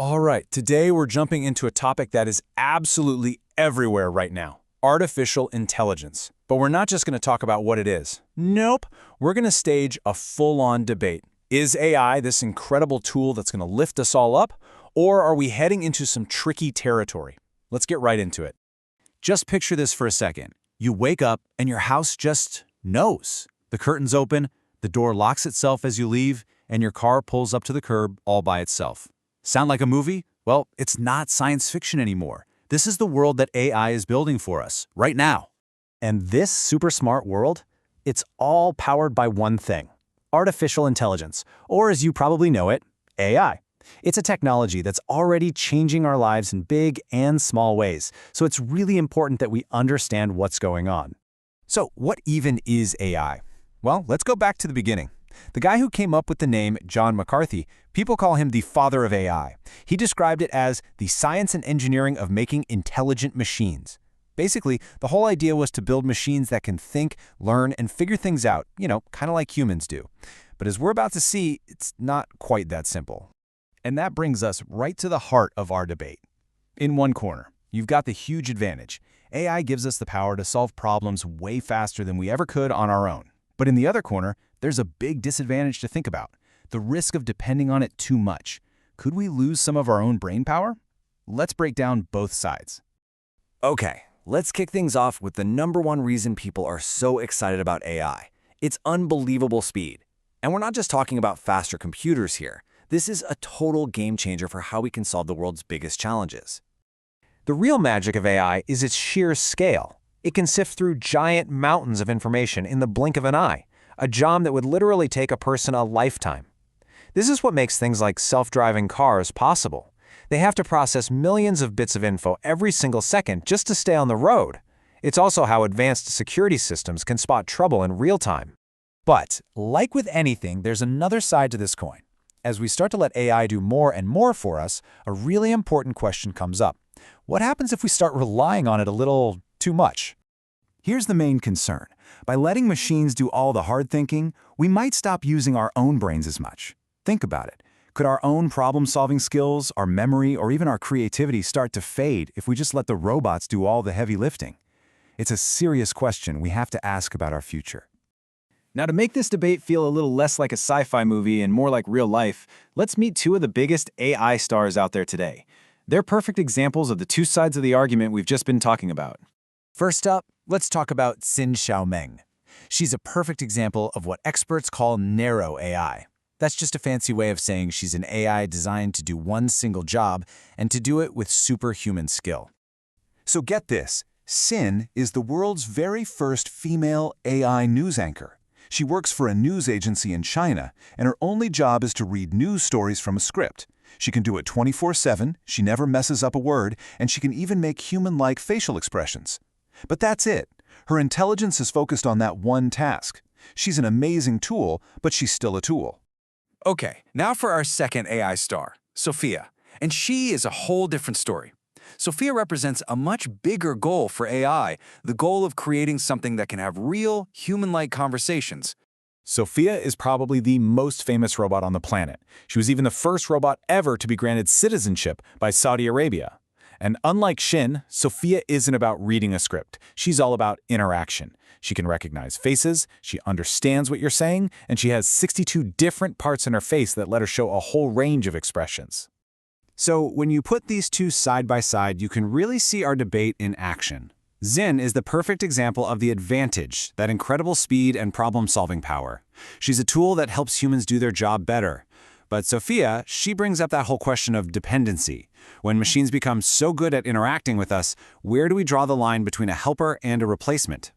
All right, today we're jumping into a topic that is absolutely everywhere right now, artificial intelligence. But we're not just going to talk about what it is. Nope, we're going to stage a full-on debate. Is AI this incredible tool that's going to lift us all up, or are we heading into some tricky territory? Let's get right into it. Just picture this for a second. You wake up and your house just knows. The curtains open, the door locks itself as you leave, and your car pulls up to the curb all by itself. Sound like a movie? Well, it's not science fiction anymore. This is the world that AI is building for us, right now. And this super smart world, it's all powered by one thing: artificial intelligence, or as you probably know it, AI. It's a technology that's already changing our lives in big and small ways, so it's really important that we understand what's going on. So, what even is AI? Well, let's go back to the beginning. The guy who came up with the name John McCarthy, people call him the father of AI. He described it as the science and engineering of making intelligent machines. Basically, the whole idea was to build machines that can think, learn, and figure things out, kind of like humans do. But as we're about to see, it's not quite that simple. And that brings us right to the heart of our debate. In one corner, you've got the huge advantage. AI gives us the power to solve problems way faster than we ever could on our own. But in the other corner, there's a big disadvantage to think about: the risk of depending on it too much. Could we lose some of our own brain power? Let's break down both sides. Okay, let's kick things off with the number one reason people are so excited about AI. It's unbelievable speed. And we're not just talking about faster computers here. This is a total game changer for how we can solve the world's biggest challenges. The real magic of AI is its sheer scale. It can sift through giant mountains of information in the blink of an eye, a job that would literally take a person a lifetime. This is what makes things like self-driving cars possible. They have to process millions of bits of info every single second just to stay on the road. It's also how advanced security systems can spot trouble in real time. But, like with anything, there's another side to this coin. As we start to let AI do more and more for us, a really important question comes up. What happens if we start relying on it a little too much? Here's the main concern. By letting machines do all the hard thinking, we might stop using our own brains as much. Think about it. Could our own problem-solving skills, our memory, or even our creativity start to fade if we just let the robots do all the heavy lifting? It's a serious question we have to ask about our future. Now, to make this debate feel a little less like a sci-fi movie and more like real life, let's meet two of the biggest AI stars out there today. They're perfect examples of the two sides of the argument we've just been talking about. First up, let's talk about Xin Xiaomeng. She's a perfect example of what experts call narrow AI. That's just a fancy way of saying she's an AI designed to do one single job and to do it with superhuman skill. So get this, Xin is the world's very first female AI news anchor. She works for a news agency in China, and her only job is to read news stories from a script. She can do it 24/7, she never messes up a word, and she can even make human-like facial expressions. But that's it. Her intelligence is focused on that one task. She's an amazing tool, but she's still a tool. Okay, now for our second AI star, Sophia. And she is a whole different story. Sophia represents a much bigger goal for AI, the goal of creating something that can have real, human-like conversations. Sophia is probably the most famous robot on the planet. She was even the first robot ever to be granted citizenship by Saudi Arabia. And unlike Xin, Sophia isn't about reading a script. She's all about interaction. She can recognize faces, she understands what you're saying, and she has 62 different parts in her face that let her show a whole range of expressions. So when you put these two side by side, you can really see our debate in action. Xin is the perfect example of the advantage, that incredible speed and problem-solving power. She's a tool that helps humans do their job better. But Sophia, she brings up that whole question of dependency. When machines become so good at interacting with us, where do we draw the line between a helper and a replacement?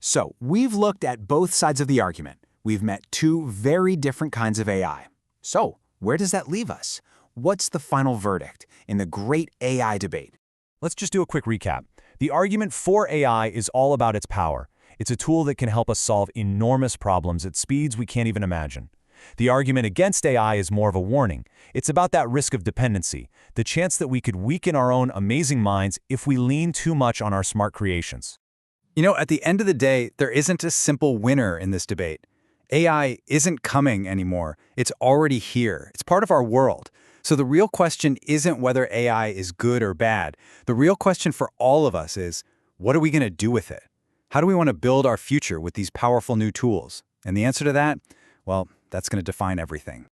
So, we've looked at both sides of the argument. We've met two very different kinds of AI. So, where does that leave us? What's the final verdict in the great AI debate? Let's just do a quick recap. The argument for AI is all about its power. It's a tool that can help us solve enormous problems at speeds we can't even imagine. The argument against AI is more of a warning. It's about that risk of dependency, the chance that we could weaken our own amazing minds if we lean too much on our smart creations. At the end of the day, there isn't a simple winner in this debate. AI isn't coming anymore. It's already here. It's part of our world. So the real question isn't whether AI is good or bad. The real question for all of us is, what are we going to do with it? How do we want to build our future with these powerful new tools? And the answer to that, well, that's going to define everything.